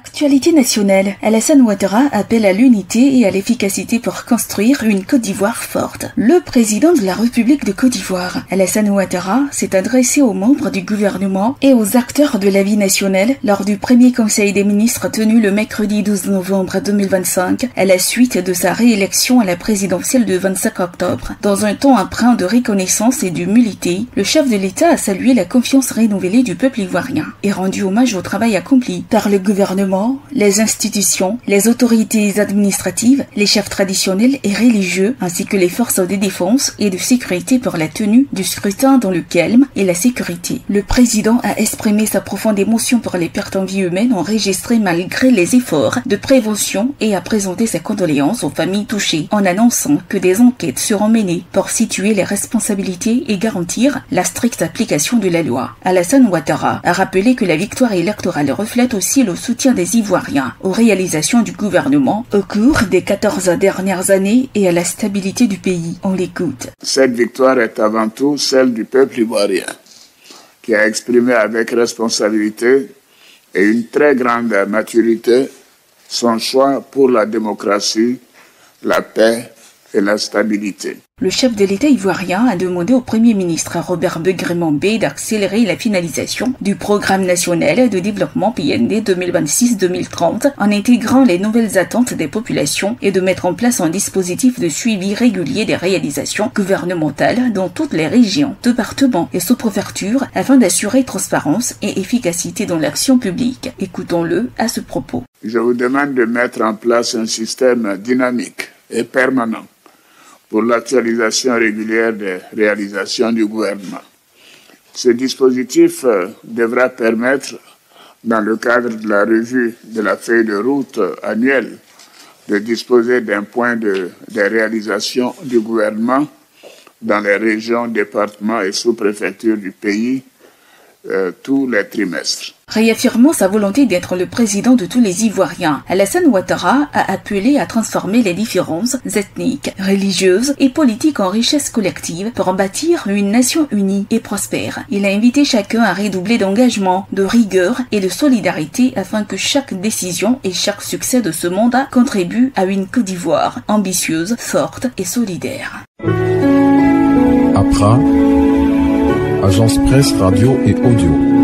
Actualité nationale. Alassane Ouattara appelle à l'unité et à l'efficacité pour construire une Côte d'Ivoire forte. Le président de la République de Côte d'Ivoire, Alassane Ouattara, s'est adressé aux membres du gouvernement et aux acteurs de la vie nationale lors du premier conseil des ministres tenu le mercredi 12 novembre 2025 à la suite de sa réélection à la présidentielle de 25 octobre. Dans un ton empreint de reconnaissance et d'humilité, le chef de l'État a salué la confiance renouvelée du peuple ivoirien et rendu hommage au travail accompli par le gouvernement, les institutions, les autorités administratives, les chefs traditionnels et religieux, ainsi que les forces de défense et de sécurité pour la tenue du scrutin dans le calme et la sécurité. Le président a exprimé sa profonde émotion pour les pertes en vie humaine enregistrées malgré les efforts de prévention et a présenté ses condoléances aux familles touchées en annonçant que des enquêtes seront menées pour situer les responsabilités et garantir la stricte application de la loi. Alassane Ouattara a rappelé que la victoire électorale reflète aussi le soutien des Ivoiriens aux réalisations du gouvernement au cours des 14 dernières années et à la stabilité du pays. On l'écoute. Cette victoire est avant tout celle du peuple ivoirien, qui a exprimé avec responsabilité et une très grande maturité son choix pour la démocratie, la paix et la stabilité. Le chef de l'État ivoirien a demandé au Premier ministre Robert Begré-Mambé d'accélérer la finalisation du Programme national de développement PND 2026-2030 en intégrant les nouvelles attentes des populations et de mettre en place un dispositif de suivi régulier des réalisations gouvernementales dans toutes les régions, départements et sous-préfectures afin d'assurer transparence et efficacité dans l'action publique. Écoutons-le à ce propos. Je vous demande de mettre en place un système dynamique et permanent pour l'actualisation régulière des réalisations du gouvernement. Ce dispositif devra permettre, dans le cadre de la revue de la feuille de route annuelle, de disposer d'un point des réalisations du gouvernement dans les régions, départements et sous-préfectures du pays tous les trimestres. Réaffirmant sa volonté d'être le président de tous les Ivoiriens, Alassane Ouattara a appelé à transformer les différences ethniques, religieuses et politiques en richesse collective pour bâtir une nation unie et prospère. Il a invité chacun à redoubler d'engagement, de rigueur et de solidarité afin que chaque décision et chaque succès de ce mandat contribuent à une Côte d'Ivoire ambitieuse, forte et solidaire. APRA, Agence Presse, Radio et Audio.